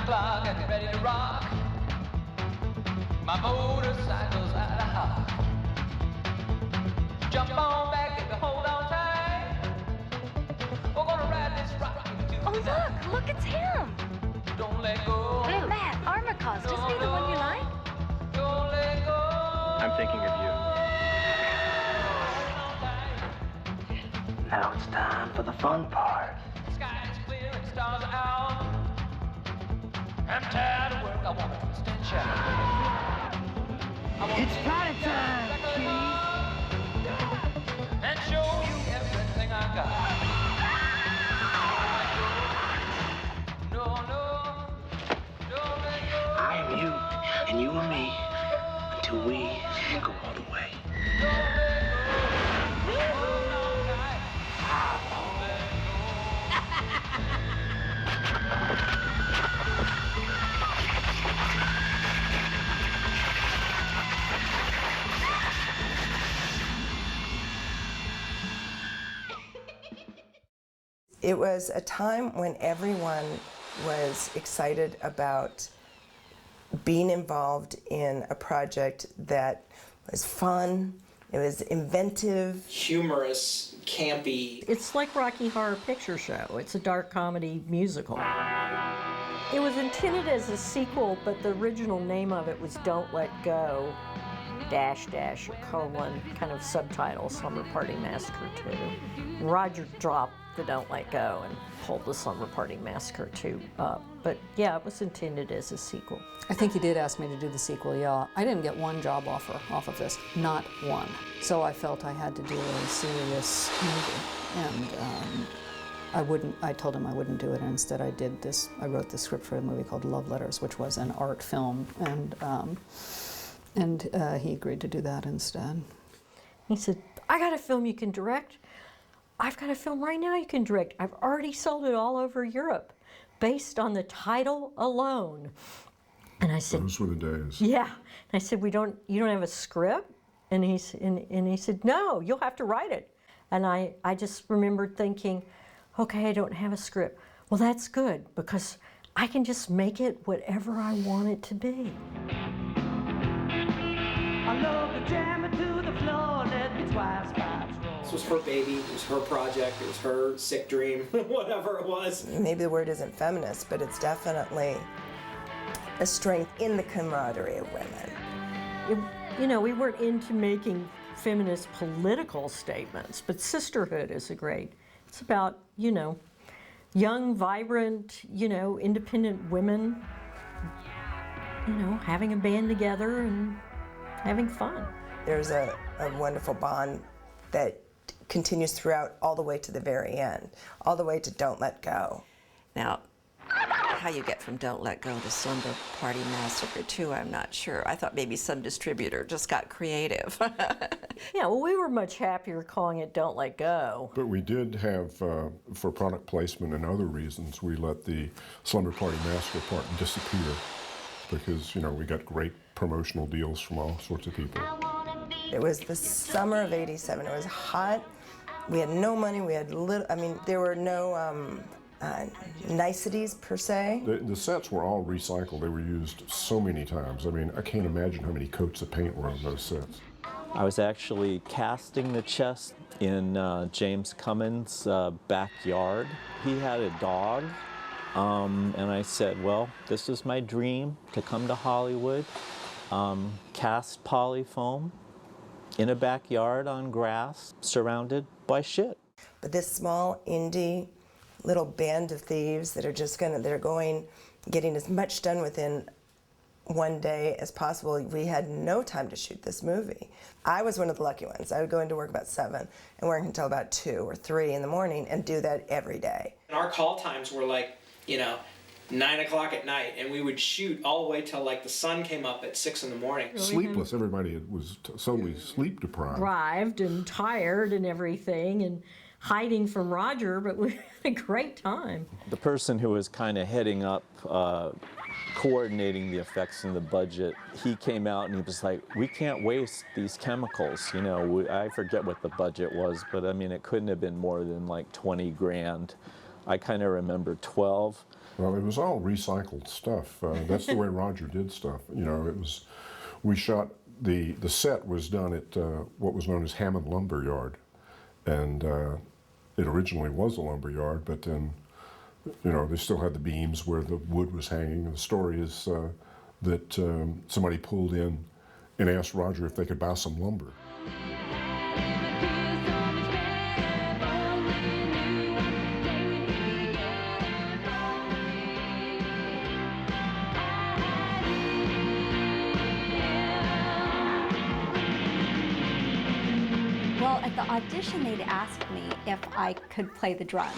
o'clock and ready to rock. My motorcycle's out of hock. Jump on back and hold on tight. We're gonna ride this rock into the night. Look, it's him. Don't let go. Hey, Matt, armor cost. Isn't he the one you like? Don't let go. I'm thinking of you. Now it's time for the fun part. Sky's clear and stars are out. I'm tired of work, I want to stand shout. It's party time, kitties. And show you everything I got. No, no, don't let go. I am you, and you are me, until we go all the way. Don't let go. Hold on tight. It was a time when everyone was excited about being involved in a project that was fun, it was inventive. Humorous, campy. It's like Rocky Horror Picture Show. It's a dark comedy musical. It was intended as a sequel, but the original name of it was Don't Let Go, dash, dash, or colon, kind of subtitle, Slumber Party Massacre 2. Roger dropped the Don't Let Go and pulled the Slumber Party Massacre 2 up. But yeah, it was intended as a sequel. I think he did ask me to do the sequel, yeah. I didn't get one job offer off of this, not one. So I felt I had to do a serious movie. And I told him I wouldn't do it, and instead I did this. I wrote the script for a movie called Love Letters, which was an art film, and he agreed to do that instead. He said, I got a film you can direct. I've got a film right now you can direct. I've already sold it all over Europe based on the title alone. And I said, those were the days. Yeah. And I said, you don't have a script? And he said, no, you'll have to write it. And I just remembered thinking, okay, I don't have a script. Well, that's good, because I can just make it whatever I want it to be. I love to jam it to the floor, let me twice pipes roll. This was her baby, it was her project, it was her sick dream, whatever it was. Maybe the word isn't feminist, but it's definitely a strength in the camaraderie of women. We weren't into making feminist political statements, but sisterhood is it's about, young, vibrant, independent women, having a band together and having fun. There's a wonderful bond that continues throughout all the way to the very end, all the way to Don't Let Go. Now, how you get from Don't Let Go to Slumber Party Massacre 2, I'm not sure. I thought maybe some distributor just got creative. Yeah, well, we were much happier calling it Don't Let Go. But we did have, for product placement and other reasons, we let the Slumber Party Massacre part disappear because, we got great promotional deals from all sorts of people. It was the summer of '87. It was hot. We had no money. We had there were no niceties per se. The sets were all recycled. They were used so many times. I can't imagine how many coats of paint were on those sets. I was actually casting the chest in James Cummins' backyard. He had a dog, and I said, well, this is my dream, to come to Hollywood, cast polyfoam in a backyard on grass, surrounded by shit. But this small indie little band of thieves that are just getting as much done within one day as possible. We had no time to shoot this movie. I was one of the lucky ones. I would go into work about 7 and work until about 2 or 3 in the morning and do that every day. And our call times were 9 o'clock at night, and we would shoot all the way till the sun came up at 6 in the morning. Sleepless, everybody was totally sleep deprived. Deprived and tired and everything, and hiding from Roger, but we had a great time. The person who was kind of heading up, coordinating the effects and the budget, he came out and he was like, we can't waste these chemicals. I forget what the budget was, but it couldn't have been more than 20 grand. I kind of remember 12. Well, it was all recycled stuff. That's the way Roger did stuff. You know, we shot, the set was done at what was known as Hammond Lumber Yard. And it originally was a lumber yard, but then, you know, they still had the beams where the wood was hanging. And the story is that somebody pulled in and asked Roger if they could buy some lumber. Well, at the audition, they'd asked me if I could play the drums.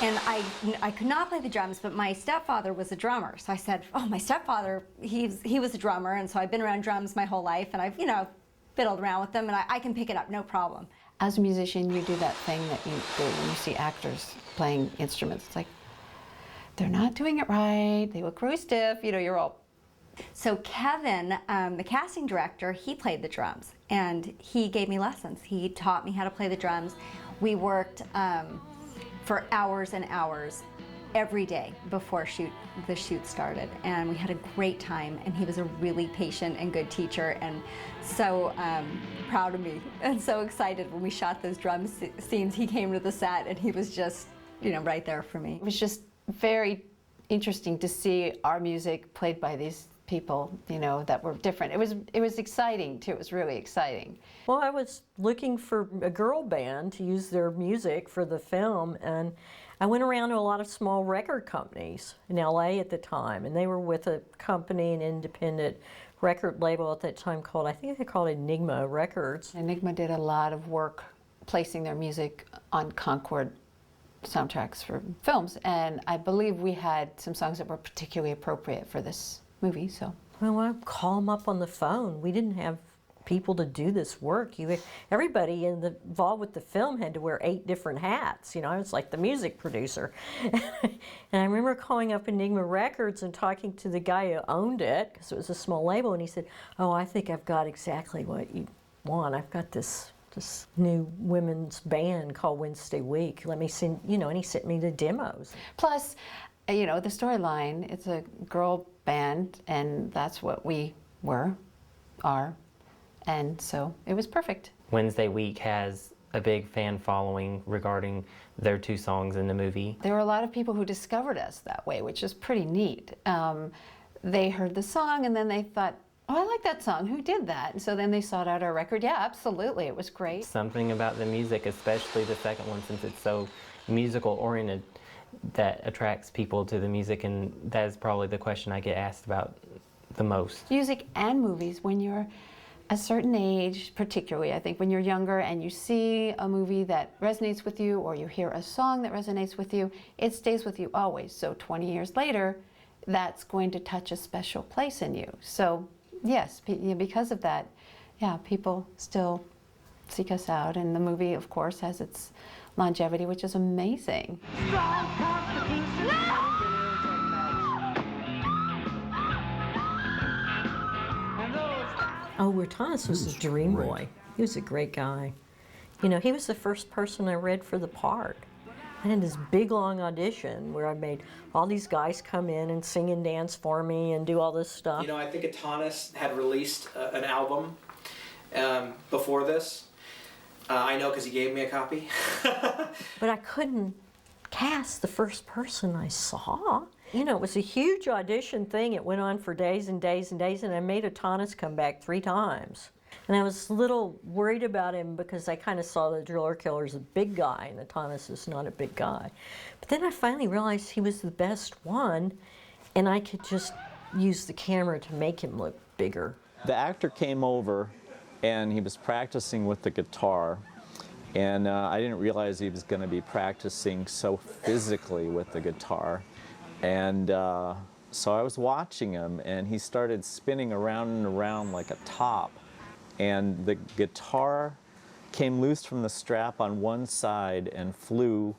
And I could not play the drums, but my stepfather was a drummer. So I said, oh, my stepfather, he was a drummer, and so I've been around drums my whole life, and I've, you know, fiddled around with them, and I can pick it up, no problem. As a musician, you do that thing that you do when you see actors playing instruments. It's like, they're not doing it right, they look really stiff, you know, you're all... So Kevin, the casting director, he played the drums, and he gave me lessons. He taught me how to play the drums. We worked for hours and hours every day before the shoot started, and we had a great time, and he was a really patient and good teacher, and so proud of me and so excited when we shot those drum scenes. He came to the set, and he was just, you know, right there for me. It was just very interesting to see our music played by these people, you know, that were different. It was exciting too. It was really exciting. Well, I was looking for a girl band to use their music for the film, and I went around to a lot of small record companies in LA at the time, and they were with a company, an independent record label at that time called, I think they called Enigma Records. Enigma did a lot of work placing their music on Concord soundtracks for films, and I believe we had some songs that were particularly appropriate for this movie, so. Well, I'd call them up on the phone. We didn't have people to do this work. Everybody involved with the film had to wear 8 different hats. You know, I was like the music producer. And I remember calling up Enigma Records and talking to the guy who owned it, because it was a small label, and he said, oh, I think I've got exactly what you want. I've got this new women's band called Wednesday Week. Let me send, you know, and he sent me the demos. Plus, you know, the storyline, it's a girl band, and that's what we are, and so it was perfect. Wednesday Week has a big fan following regarding their 2 songs in the movie. There were a lot of people who discovered us that way, which is pretty neat. They heard the song and then they thought, oh, I like that song, who did that? And so then they sought out our record. Yeah, absolutely, it was great. Something about the music, especially the second one, since it's so musical oriented, that attracts people to the music, and that is probably the question I get asked about the most. Music and movies, when you're a certain age, particularly I think when you're younger and you see a movie that resonates with you, or you hear a song that resonates with you, it stays with you always. So 20 years later, that's going to touch a special place in you. So yes, because of that, yeah, people still seek us out, and the movie, of course, has its longevity, which is amazing. Oh, Rutanis was a dream boy. He was a great guy. You know, he was the first person I read for the part. I had this big, long audition where I made all these guys come in and sing and dance for me and do all this stuff. You know, I think Rutanis had released an album before this. I know because he gave me a copy. But I couldn't cast the first person I saw. You know, it was a huge audition thing. It went on for days and days and days, and I made Rutanis come back 3 times. And I was a little worried about him because I kind of saw the Driller Killer as a big guy, and Rutanis is not a big guy. But then I finally realized he was the best one, and I could just use the camera to make him look bigger. The actor came over, and he was practicing with the guitar, and I didn't realize he was going to be practicing so physically with the guitar. And so I was watching him, and he started spinning around and around like a top, and the guitar came loose from the strap on one side and flew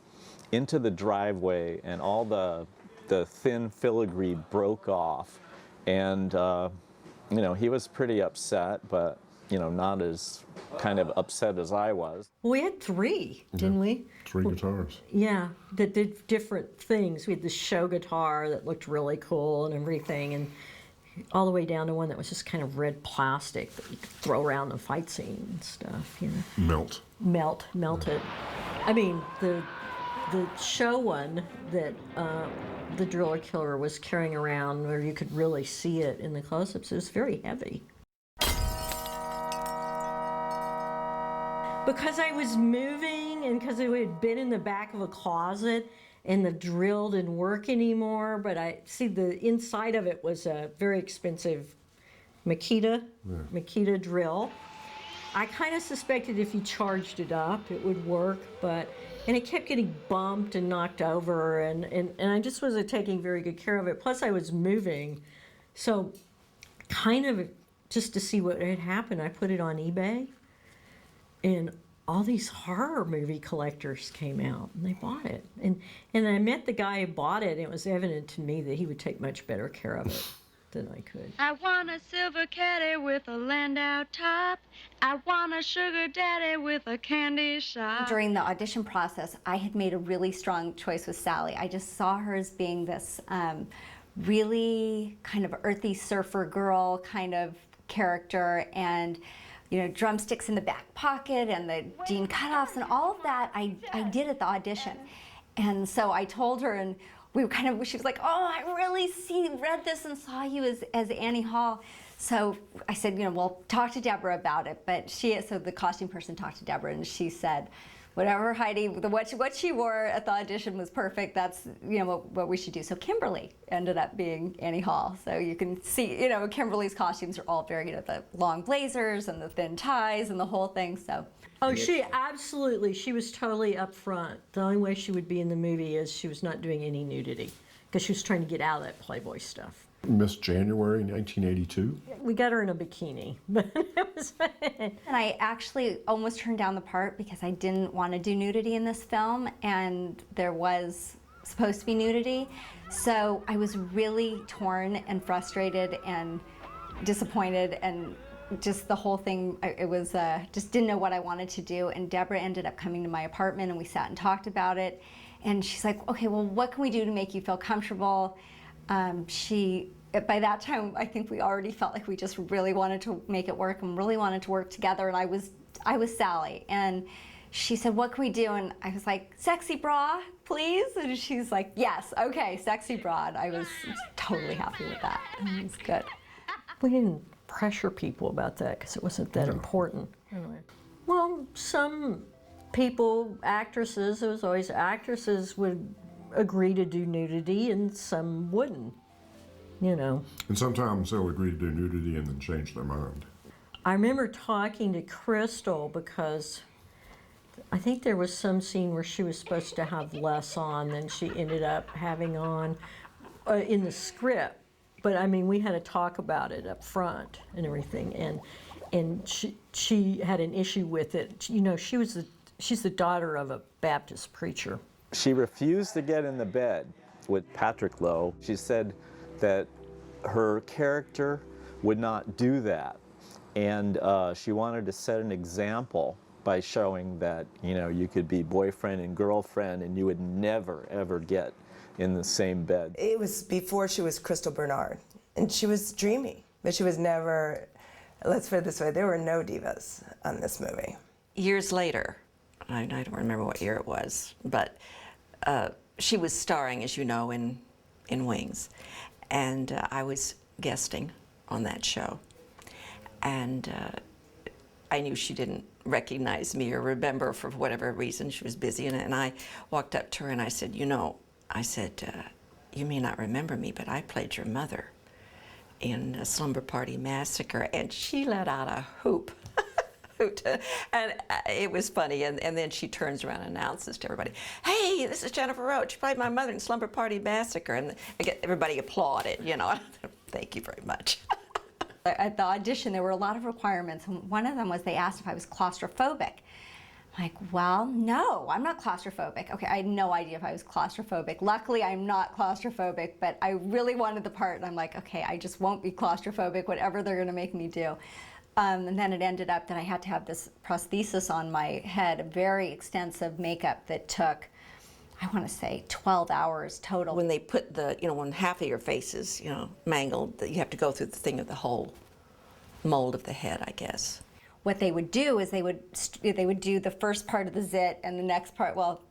into the driveway, and all the thin filigree broke off. And you know, he was pretty upset, but not as kind of upset as I was. We had 3, didn't we? 3 guitars. Yeah, that did different things. We had the show guitar that looked really cool and everything, and all the way down to one that was just kind of red plastic that you could throw around the fight scene and stuff, Melt it. I mean, the show one that the driller killer was carrying around, where you could really see it in the close-ups, it was very heavy. Because I was moving and because it had been in the back of a closet and the drill didn't work anymore, but the inside of it was a very expensive Makita drill. I kind of suspected if you charged it up, it would work, and it kept getting bumped and knocked over, and I just wasn't taking very good care of it. Plus I was moving, so kind of just to see what had happened, I put it on eBay, and all these horror movie collectors came out and they bought it. And I met the guy who bought it, and it was evident to me that he would take much better care of it than I could. I want a silver caddy with a landau top. I want a sugar daddy with a candy shop. During the audition process, I had made a really strong choice with Sally. I just saw her as being this really kind of earthy surfer girl kind of character, and drumsticks in the back pocket and the jean cutoffs and all of that I did at the audition. And so I told her, and she was like, oh, I really read this and saw you as Annie Hall. So I said, well, talk to Deborah about it. But so the costume person talked to Deborah, and she said, whatever Heidi, what she wore at the audition was perfect. That's what we should do. So Kimberly ended up being Annie Hall. So you can see, Kimberly's costumes are all very, the long blazers and the thin ties and the whole thing. So. Oh, she was totally up front. The only way she would be in the movie is she was not doing any nudity, because she was trying to get out of that Playboy stuff. Miss January 1982. We got her in a bikini, but it was. And I actually almost turned down the part because I didn't want to do nudity in this film, and there was supposed to be nudity. So I was really torn and frustrated and disappointed, and just the whole thing, it was just didn't know what I wanted to do. And Deborah ended up coming to my apartment, and we sat and talked about it. And she's like, okay, well, what can we do to make you feel comfortable? By that time, I think we already felt like we just really wanted to make it work and really wanted to work together. And I was Sally, and she said, what can we do? And I was like, sexy bra, please. And she's like, yes, okay, sexy bra. And I was totally happy with that. And it was good. We didn't pressure people about that because it wasn't that important. Anyway. Well, some people, actresses, it was always actresses, would agree to do nudity and some wouldn't, And sometimes they'll agree to do nudity and then change their mind. I remember talking to Crystal because I think there was some scene where she was supposed to have less on than she ended up having on in the script. But I mean, we had to talk about it up front and everything, and she had an issue with it. She's the daughter of a Baptist preacher. She refused to get in the bed with Patrick Lowe. She said that her character would not do that, and she wanted to set an example by showing that you could be boyfriend and girlfriend and you would never ever get in the same bed. It was before she was Crystal Bernard, and she was dreamy, but she was never, let's put it this way, there were no divas on this movie. Years later, I don't remember what year it was, but she was starring, as you know, in Wings, and I was guesting on that show, and I knew she didn't recognize me or remember for whatever reason. She was busy, and I walked up to her and I said, you may not remember me, but I played your mother in Slumber Party Massacre, and she let out a hoot. And it was funny, and then she turns around and announces to everybody, hey, this is Jennifer Roach. She played my mother in Slumber Party Massacre, and everybody applauded, Thank you very much. At the audition, there were a lot of requirements, and one of them was they asked if I was claustrophobic. I'm like, well, no, I'm not claustrophobic. Okay, I had no idea if I was claustrophobic. Luckily, I'm not claustrophobic, but I really wanted the part, and I'm like, okay, I just won't be claustrophobic, whatever they're gonna make me do. And then it ended up that I had to have this prosthesis on my head, a very extensive makeup that took, I want to say, 12 hours total. When they put the, when half of your face is, mangled, you have to go through the thing of the whole mold of the head, I guess. What they would do is they would do the first part of the zit and the next part, well,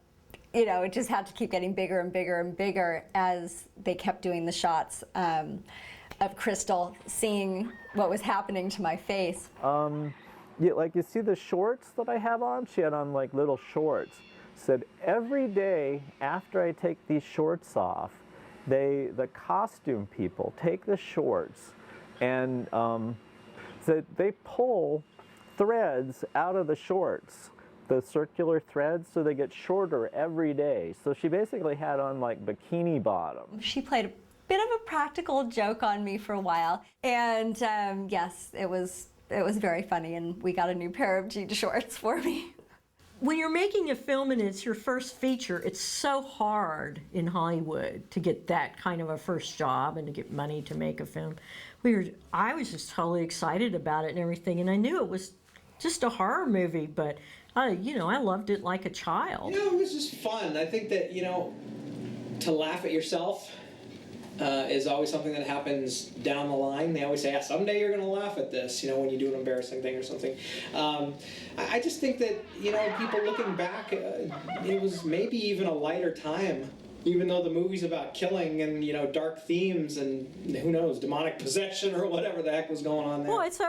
it just had to keep getting bigger and bigger and bigger as they kept doing the shots of Crystal seeing what was happening to my face. Yeah, like you see the shorts that I have on? She had on like little shorts. Said every day after I take these shorts off, the costume people take the shorts and so they pull threads out of the shorts, the circular threads, so they get shorter every day. So she basically had on like bikini bottoms. She played a bit of a practical joke on me for a while, and yes, it was very funny, and we got a new pair of jean shorts for me. When you're making a film and it's your first feature, it's so hard in Hollywood to get that kind of a first job and to get money to make a film. I was just totally excited about it and everything, and I knew it was just a horror movie, but I loved it like a child. It was just fun. I think that, to laugh at yourself is always something that happens down the line. They always say, yeah, someday you're going to laugh at this, when you do an embarrassing thing or something. I just think that, people looking back, it was maybe even a lighter time, even though the movie's about killing and, dark themes and, who knows, demonic possession or whatever the heck was going on there. Well, it's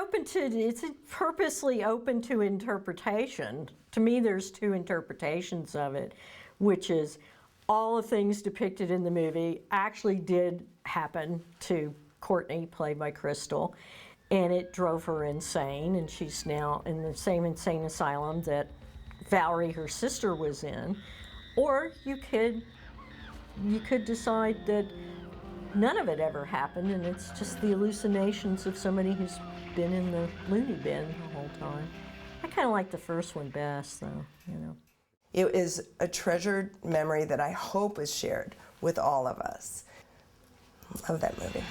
purposely open to interpretation. To me, there's two interpretations of it, which is all the things depicted in the movie actually did happen to Courtney, played by Crystal, and it drove her insane, and she's now in the same insane asylum that Valerie, her sister, was in. Or you could decide that none of it ever happened, and it's just the hallucinations of somebody who's been in the loony bin the whole time. I kind of like the first one best, though, It is a treasured memory that I hope is shared with all of us. Love that movie.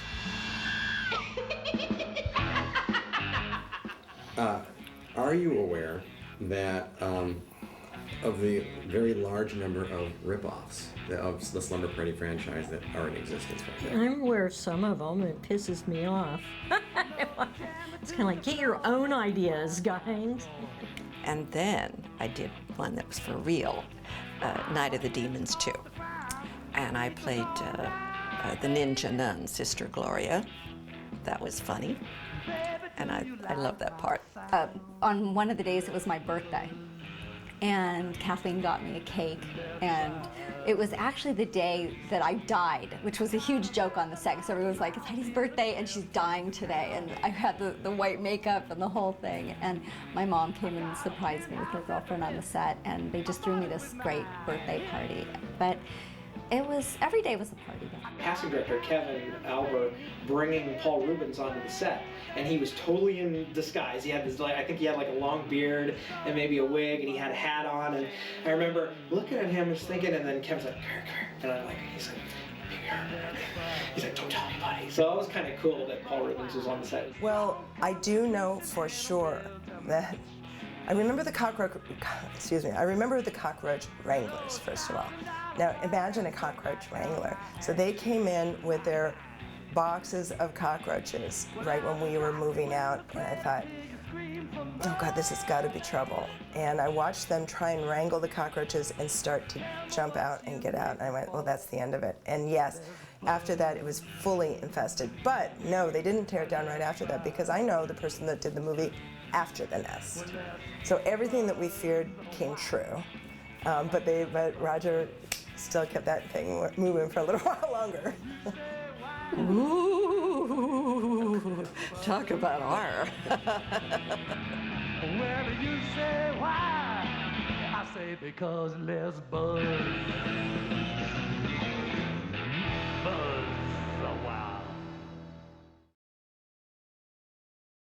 Are you aware that of the very large number of rip-offs of the Slumber Party franchise that are in existence right now? I'm aware of some of them. It pisses me off. It's kind of like, get your own ideas, guys. And then I did one that was for real, Night of the Demons 2. And I played the ninja nun, Sister Gloria. That was funny. And I love that part. On one of the days, it was my birthday, and Kathleen got me a cake, and it was actually the day that I died, which was a huge joke on the set, because everyone was like, it's Heidi's birthday, and she's dying today, and I had the white makeup and the whole thing, and my mom came and surprised me with her girlfriend on the set, and they just threw me this great birthday party. But every day was a party. Casting director Kevin Albert bringing Paul Rubens onto the set, and he was totally in disguise. He had this, I think he had like a long beard and maybe a wig, and he had a hat on. And I remember looking at him and thinking, and then Kevin's like, and I'm like, he's like, don't tell anybody. So it was kind of cool that Paul Rubens was on the set. Well, I do know for sure that I remember the cockroach wranglers, first of all. Now, imagine a cockroach wrangler. So they came in with their boxes of cockroaches right when we were moving out, and I thought, oh God, this has got to be trouble. And I watched them try and wrangle the cockroaches and start to jump out and get out. And I went, well, that's the end of it. And yes, after that, it was fully infested. But no, they didn't tear it down right after that, because I know the person that did the movie after The Nest. So everything that we feared came true. But Roger still kept that thing moving for a little while longer. Ooh, talk about horror. Well, you say why? I say because Les Buzz.